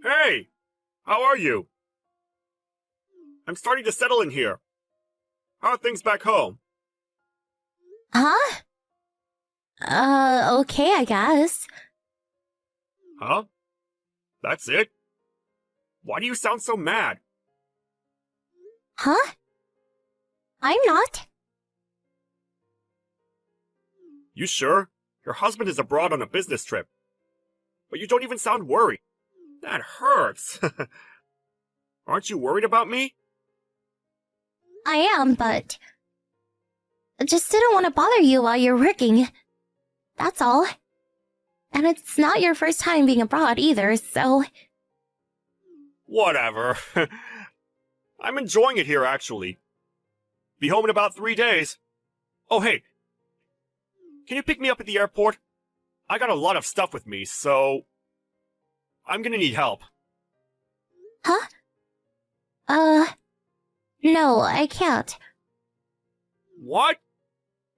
Hey! How are you? I'm starting to settle in here. How are things back home? Huh? Okay, I guess. Huh? That's it? Why do you sound so mad? Huh? I'm not. You sure? Your husband is abroad on a business trip. But you don't even sound worried. That hurts. Aren't you worried about me? I am, but I just didn't want to bother you while you're working. That's all. And it's not your first time being abroad either, so... Whatever. I'm enjoying it here, actually. Be home in about 3 days. Oh, hey. Can you pick me up at the airport? I got a lot of stuff with me, so... I'm gonna need help. Huh? No, I can't. What?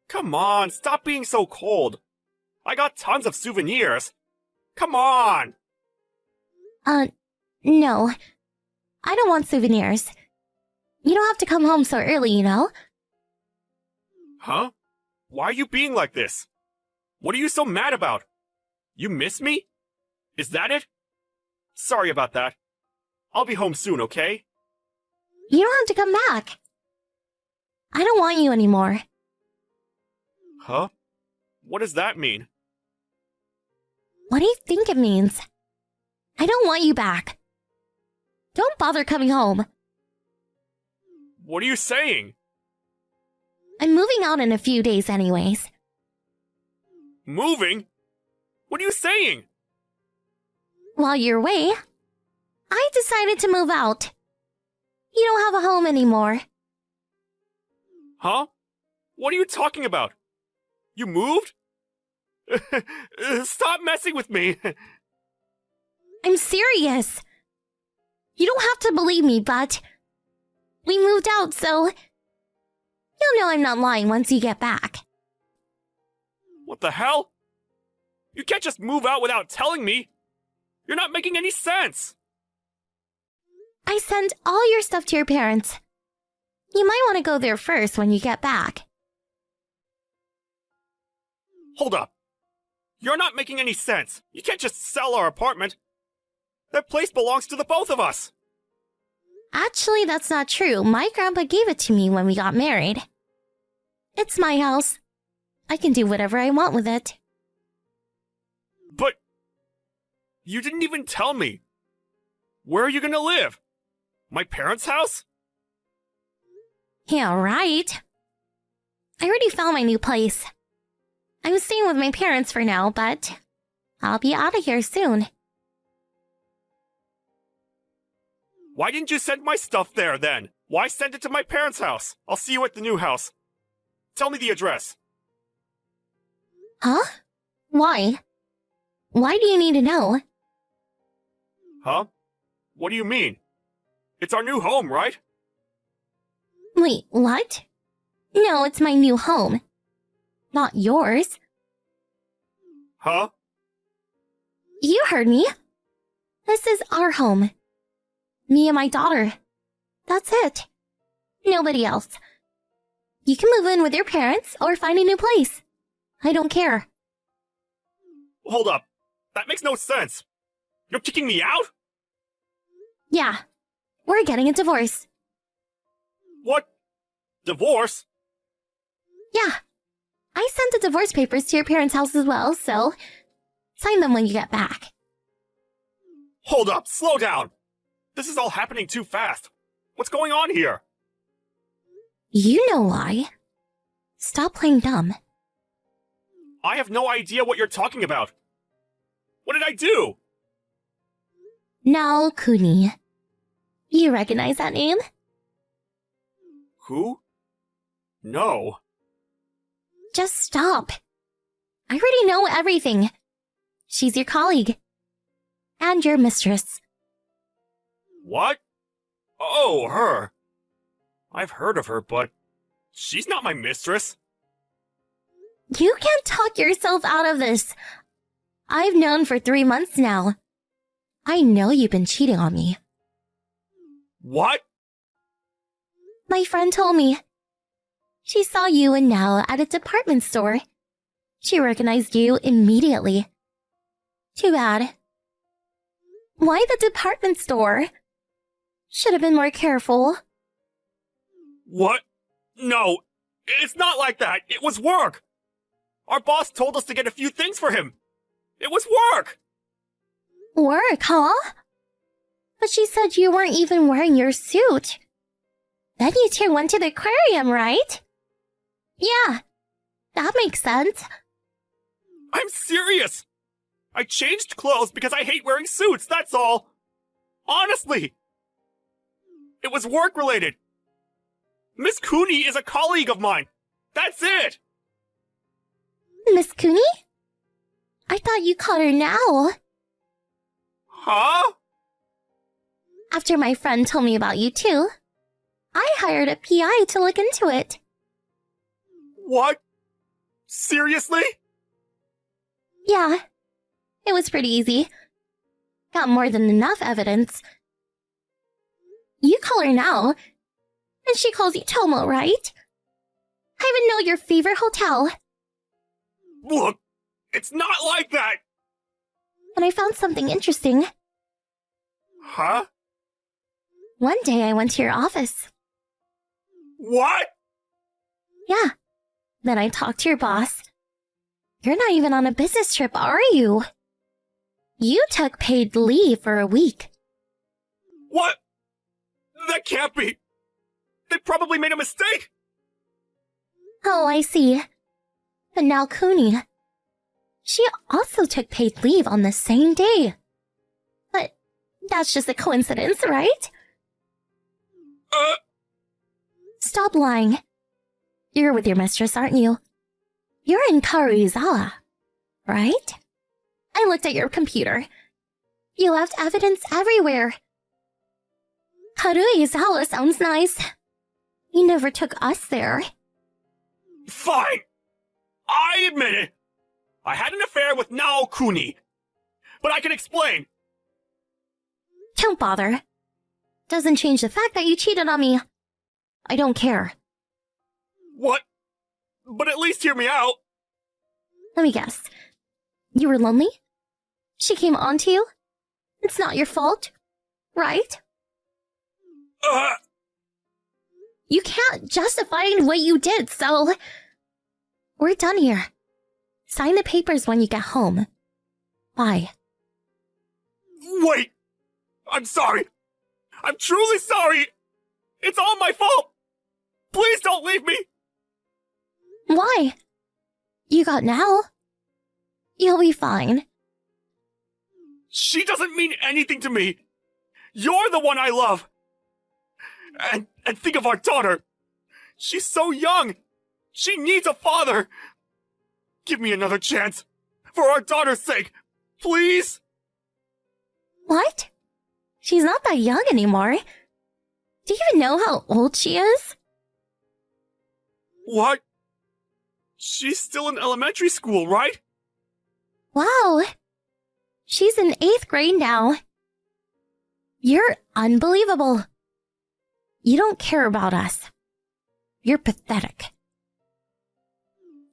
Come on, stop being so cold. I got tons of souvenirs. Come on! No. I don't want souvenirs. You don't have to come home so early, you know? Huh? Why are you being like this? What are you so mad about? You miss me? Is that it? Sorry about that. I'll be home soon, okay? You don't have to come back. I don't want you anymore. Huh? What does that mean? What do you think it means? I don't want you back. Don't bother coming home. What are you saying? I'm moving out in a few days anyways. Moving? What are you saying? While you're away, I decided to move out. You don't have a home anymore. Huh? What are you talking about? You moved? Stop messing with me! I'm serious. You don't have to believe me, but we moved out, so you'll know I'm not lying once you get back. What the hell? You can't just move out without telling me! You're not making any sense! I sent all your stuff to your parents. You might want to go there first when you get back. Hold up. You're not making any sense. You can't just sell our apartment. That place belongs to the both of us. Actually, that's not true. My grandpa gave it to me when we got married. It's my house. I can do whatever I want with it. But you didn't even tell me. Where are you gonna live? My parents' house? Yeah, right. I already found my new place. I'm staying with my parents for now, but I'll be out of here soon. Why didn't you send my stuff there then? Why send it to my parents' house? I'll see you at the new house. Tell me the address. Huh? Why? Why do you need to know? Huh? What do you mean? It's our new home, right? Wait, what? No, it's my new home. Not yours. Huh? You heard me. This is our home. Me and my daughter. That's it. Nobody else. You can move in with your parents or find a new place. I don't care. Hold up. That makes no sense. You're kicking me out? Yeah, we're getting a divorce. What? Divorce? Yeah. I sent the divorce papers to your parents' house as well, so sign them when you get back. Hold up, slow down. This is all happening too fast. What's going on here? You know why. Stop playing dumb. I have no idea what you're talking about. What did I do? Now, Kuni. You recognize that name? Who? No. Just stop. I already know everything. She's your colleague. And your mistress. What? Oh, her. I've heard of her, but she's not my mistress. You can't talk yourself out of this. I've known for 3 months now. I know you've been cheating on me. What? My friend told me. She saw you and Nell at a department store. She recognized you immediately. Too bad. Why the department store? Should have been more careful. What? No, it's not like that. It was work. Our boss told us to get a few things for him. It was work. Work, huh? But she said you weren't even wearing your suit. Then you two went to the aquarium, right? Yeah, that makes sense. I'm serious. I changed clothes because I hate wearing suits, that's all. Honestly. It was work-related. Miss Cooney is a colleague of mine. That's it. Miss Cooney? I thought you called her now. Huh? After my friend told me about you too, I hired a PI to look into it. What? Seriously? Yeah, it was pretty easy. Got more than enough evidence. You call her now, and she calls you Tomo, right? I even know your favorite hotel. Look, it's not like that. And I found something interesting. Huh? One day I went to your office. What? Yeah. Then I talked to your boss. You're not even on a business trip, are you? You took paid leave for a week. What? That can't be. They probably made a mistake. Oh, I see. But now Cooney. She also took paid leave on the same day. But that's just a coincidence, right? Stop lying. You're with your mistress, aren't you? You're in Karuizawa, right? I looked at your computer. You left evidence everywhere. Karuizawa sounds nice. You never took us there. Fine. I admit it. I had an affair with Nao Kuni. But I can explain. Don't bother. Doesn't change the fact that you cheated on me. I don't care. What? But at least hear me out. Let me guess. You were lonely? She came on to you? It's not your fault, right? You can't justify what you did, so... We're done here. Sign the papers when you get home. Bye. Wait! I'm sorry. I'm truly sorry. It's all my fault. Please don't leave me. Why? You got Nell. You'll be fine. She doesn't mean anything to me. You're the one I love. And think of our daughter. She's so young. She needs a father. Give me another chance. For our daughter's sake. Please? What? She's not that young anymore. Do you even know how old she is? What? She's still in elementary school, right? Wow. She's in 8th grade now. You're unbelievable. You don't care about us. You're pathetic.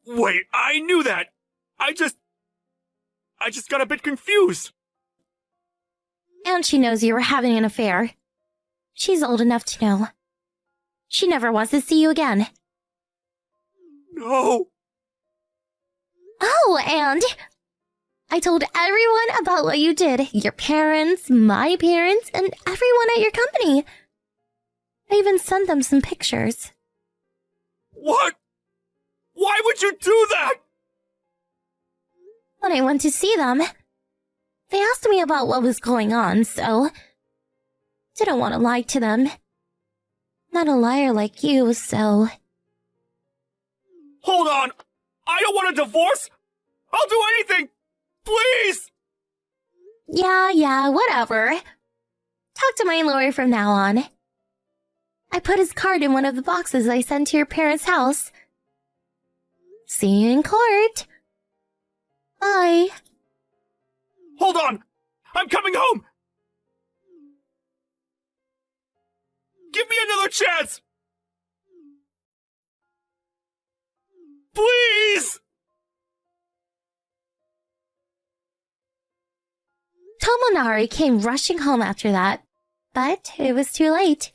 Wait, I knew that. I just got a bit confused. And she knows you were having an affair. She's old enough to know. She never wants to see you again. No. Oh, and I told everyone about what you did. Your parents, my parents, and everyone at your company. I even sent them some pictures. What? Why would you do that? When I went to see them, they asked me about what was going on, so... Didn't want to lie to them. Not a liar like you, so... Hold on. I don't want a divorce. I'll do anything. Please. Yeah, whatever. Talk to my lawyer from now on. I put his card in one of the boxes I sent to your parents' house. See you in court. Bye. Hold on. I'm coming home. a chance! Please! Tomonari came rushing home after that, but it was too late.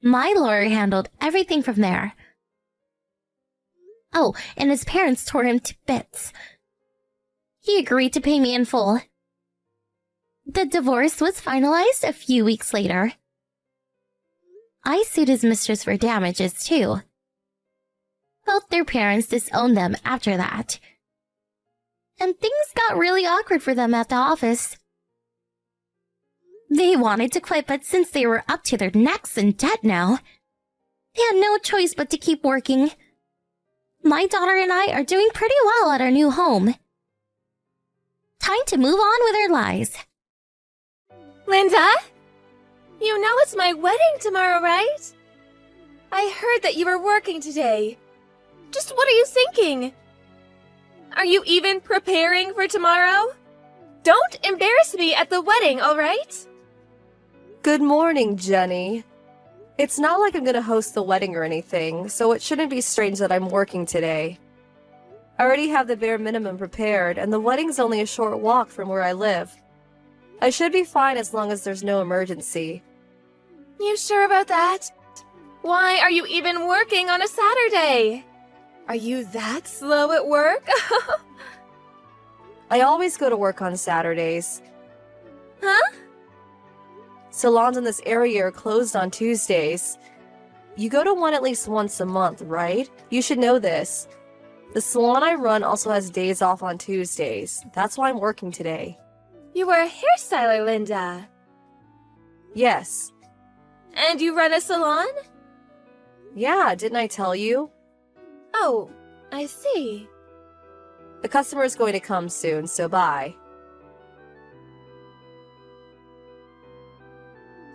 My lawyer handled everything from there. Oh, and his parents tore him to bits. He agreed to pay me in full. The divorce was finalized a few weeks later. I sued his mistress for damages, too. Both their parents disowned them after that. And things got really awkward for them at the office. They wanted to quit, but since they were up to their necks in debt now, they had no choice but to keep working. My daughter and I are doing pretty well at our new home. Time to move on with our lives. Linda? You know it's my wedding tomorrow, right? I heard that you were working today. Just what are you thinking? Are you even preparing for tomorrow? Don't embarrass me at the wedding, all right? Good morning, Jenny. It's not like I'm gonna host the wedding or anything, so it shouldn't be strange that I'm working today. I already have the bare minimum prepared, and the wedding's only a short walk from where I live. I should be fine as long as there's no emergency. You sure about that? Why are you even working on a Saturday? Are you that slow at work? I always go to work on Saturdays. Huh? Salons in this area are closed on Tuesdays. You go to one at least once a month, right? You should know this. The salon I run also has days off on Tuesdays. That's why I'm working today. You are a hairstyler, Linda. Yes. And you run a salon? Yeah, didn't I tell you? Oh, I see. The customer is going to come soon, so bye.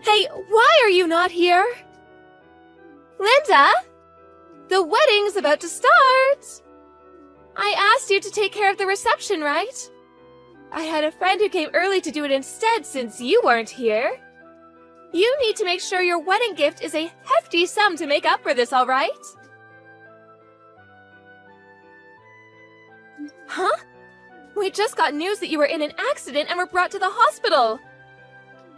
Hey, why are you not here? Linda? The wedding's about to start! I asked you to take care of the reception, right? I had a friend who came early to do it instead since you weren't here. You need to make sure your wedding gift is a hefty sum to make up for this, all right? Huh? We just got news that you were in an accident and were brought to the hospital.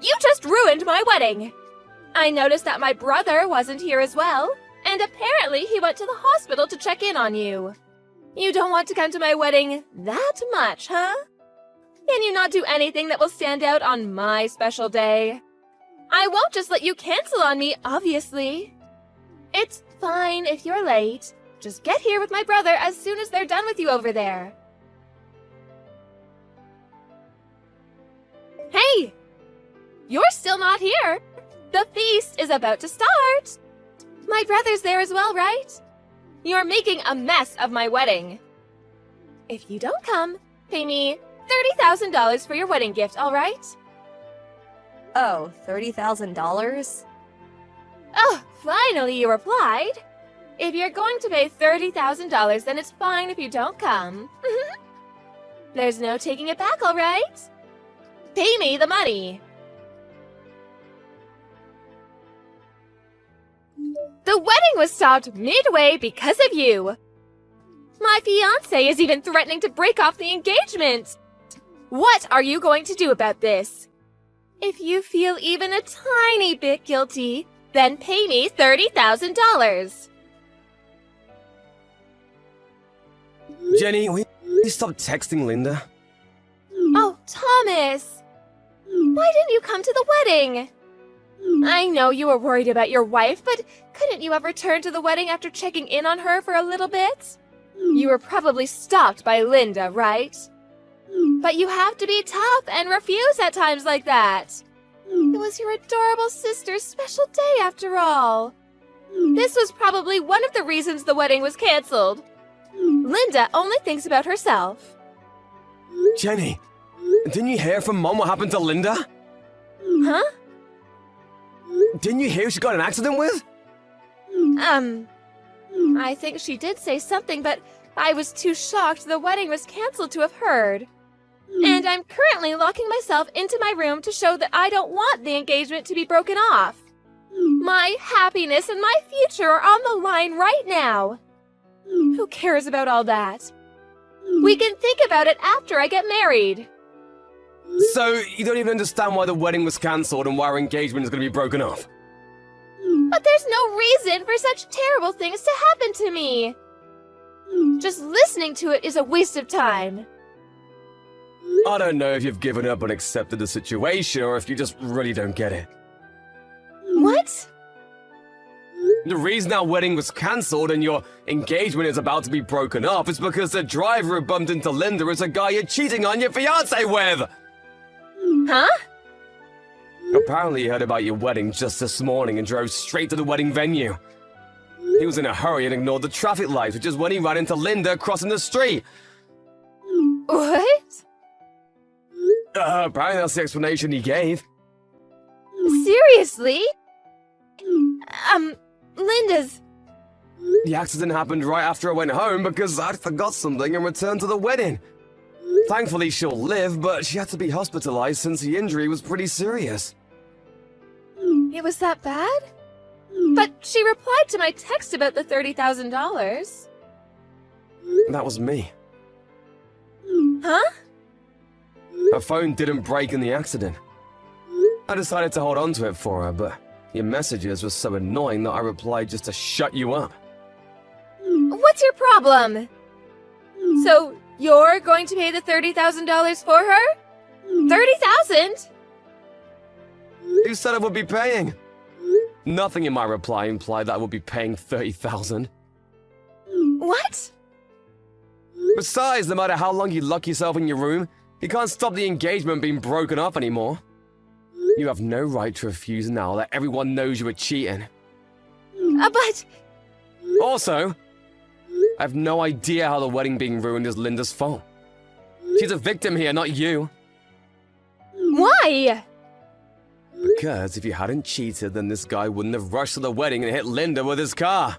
You just ruined my wedding. I noticed that my brother wasn't here as well, and apparently he went to the hospital to check in on you. You don't want to come to my wedding that much, huh? Can you not do anything that will stand out on my special day? I won't just let you cancel on me, obviously. It's fine if you're late. Just get here with my brother as soon as they're done with you over there. Hey! You're still not here. The feast is about to start. My brother's there as well, right? You're making a mess of my wedding. If you don't come, pay me $30,000 for your wedding gift, all right? Oh, $30,000? Oh, finally you replied. If you're going to pay $30,000, then it's fine if you don't come. There's no taking it back, all right? Pay me the money. The wedding was stopped midway because of you. My fiancé is even threatening to break off the engagement. What are you going to do about this? If you feel even a tiny bit guilty, then pay me $30,000. Jenny, will you stop texting Linda? Oh, Thomas! Why didn't you come to the wedding? I know you were worried about your wife, but couldn't you have returned to the wedding after checking in on her for a little bit? You were probably stopped by Linda, right? But you have to be tough and refuse at times like that. It was your adorable sister's special day after all. This was probably one of the reasons the wedding was canceled. Linda only thinks about herself. Jenny, didn't you hear from Mom what happened to Linda? Huh? Didn't you hear she got in an accident with? I think she did say something, but I was too shocked the wedding was canceled to have heard. And I'm currently locking myself into my room to show that I don't want the engagement to be broken off. My happiness and my future are on the line right now. Who cares about all that? We can think about it after I get married. So, you don't even understand why the wedding was cancelled and why our engagement is going to be broken off? But there's no reason for such terrible things to happen to me. Just listening to it is a waste of time. I don't know if you've given up and accepted the situation or if you just really don't get it. What? The reason our wedding was cancelled and your engagement is about to be broken up is because the driver who bumped into Linda is a guy you're cheating on your fiancé with! Huh? Apparently he heard about your wedding just this morning and drove straight to the wedding venue. He was in a hurry and ignored the traffic lights, which is when he ran into Linda crossing the street. What? Apparently that's the explanation he gave. Seriously? Linda's... The accident happened right after I went home because I'd forgot something and returned to the wedding. Thankfully she'll live, but she had to be hospitalized since the injury was pretty serious. It was that bad? But she replied to my text about the $30,000. That was me. Huh? Her phone didn't break in the accident. I decided to hold on to it for her, but your messages were so annoying that I replied just to shut you up. What's your problem? So, you're going to pay the $30,000 for her? $30,000? Who said I would be paying? Nothing in my reply implied that I would be paying $30,000. What? Besides, no matter how long you lock yourself in your room, you can't stop the engagement being broken off anymore. You have no right to refuse now that everyone knows you were cheating. But... Also, I have no idea how the wedding being ruined is Linda's fault. She's a victim here, not you. Why? Because if you hadn't cheated, then this guy wouldn't have rushed to the wedding and hit Linda with his car.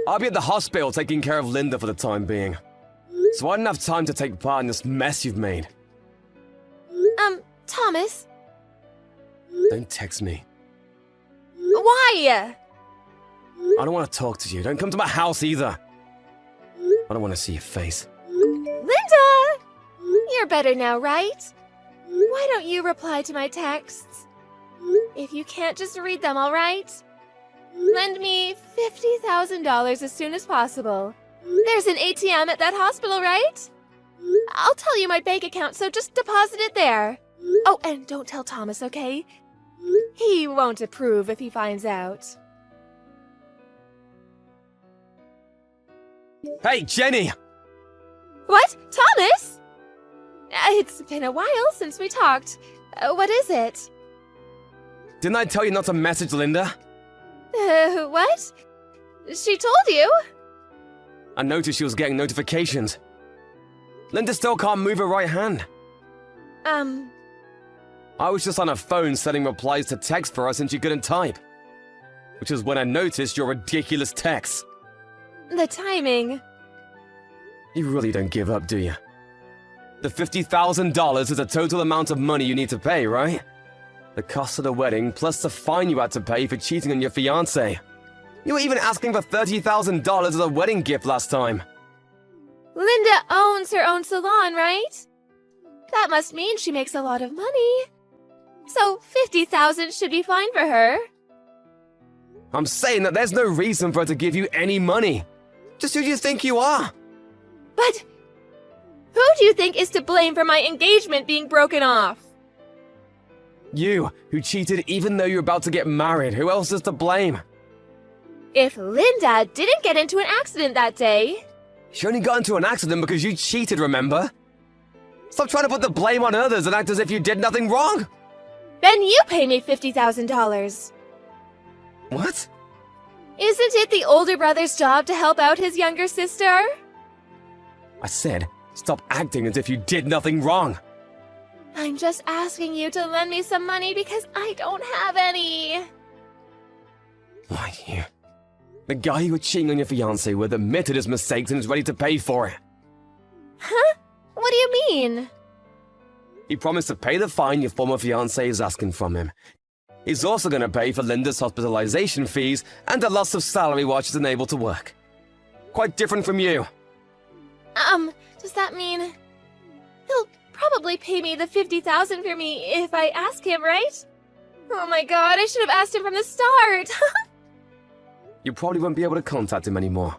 I'll be at the hospital taking care of Linda for the time being. So I didn't have time to take part in this mess you've made. Thomas? Don't text me. Why? I don't want to talk to you. Don't come to my house either. I don't want to see your face. Linda! You're better now, right? Why don't you reply to my texts? If you can't just read them, alright? Lend me $50,000 as soon as possible. There's an ATM at that hospital, right? I'll tell you my bank account, so just deposit it there. Oh, and don't tell Thomas, okay? He won't approve if he finds out. Hey, Jenny! What? Thomas? It's been a while since we talked. What is it? Didn't I tell you not to message Linda? What? She told you? I noticed she was getting notifications. Linda still can't move her right hand. I was just on her phone sending replies to text for her since she couldn't type. Which is when I noticed your ridiculous texts. The timing. You really don't give up, do you? The $50,000 is the total amount of money you need to pay, right? The cost of the wedding, plus the fine you had to pay for cheating on your fiancé. You were even asking for $30,000 as a wedding gift last time. Linda owns her own salon, right? That must mean she makes a lot of money. So $50,000 should be fine for her. I'm saying that there's no reason for her to give you any money. Just who do you think you are? But who do you think is to blame for my engagement being broken off? You, who cheated even though you're about to get married. Who else is to blame? If Linda didn't get into an accident that day... She only got into an accident because you cheated, remember? Stop trying to put the blame on others and act as if you did nothing wrong! Then you pay me $50,000. What? Isn't it the older brother's job to help out his younger sister? I said, stop acting as if you did nothing wrong. I'm just asking you to lend me some money because I don't have any. Why, you? The guy you were cheating on your fiancé with admitted his mistakes and is ready to pay for it. Huh? What do you mean? He promised to pay the fine your former fiancé is asking from him. He's also going to pay for Linda's hospitalization fees and a loss of salary while she's unable to work. Quite different from you. Does that mean he'll probably pay me the $50,000 for me if I ask him, right? Oh my god, I should have asked him from the start. You probably won't be able to contact him anymore.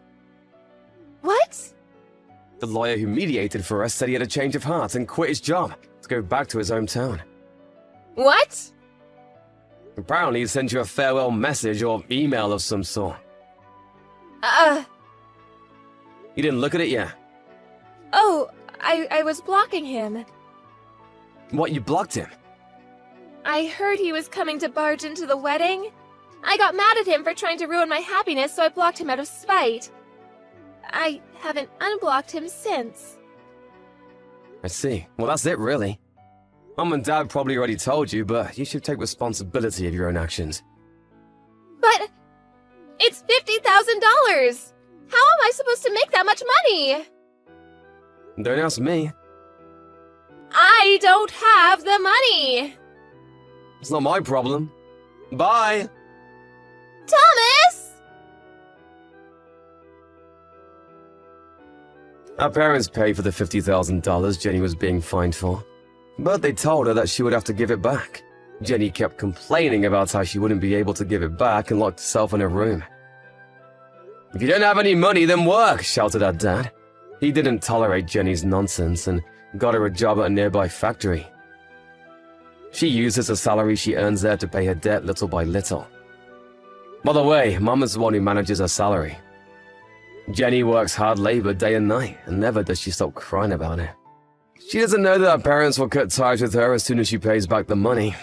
What? The lawyer who mediated for us said he had a change of heart and quit his job to go back to his hometown. What? Apparently he sent you a farewell message or email of some sort. You didn't look at it yet? Oh, I was blocking him. What, you blocked him? I heard he was coming to barge into the wedding. I got mad at him for trying to ruin my happiness, so I blocked him out of spite. I haven't unblocked him since. I see. Well, that's it, really. Mom and Dad probably already told you, but you should take responsibility of your own actions. But it's $50,000! How am I supposed to make that much money? Don't ask me. I don't have the money! It's not my problem. Bye! Thomas! Our parents paid for the $50,000 Jenny was being fined for, but they told her that she would have to give it back. Jenny kept complaining about how she wouldn't be able to give it back and locked herself in her room. "If you don't have any money, then work," shouted her dad. He didn't tolerate Jenny's nonsense and got her a job at a nearby factory. She uses the salary she earns there to pay her debt little by little. By the way, Mom is the one who manages her salary. Jenny works hard labor day and night, and never does she stop crying about it. She doesn't know that her parents will cut ties with her as soon as she pays back the money,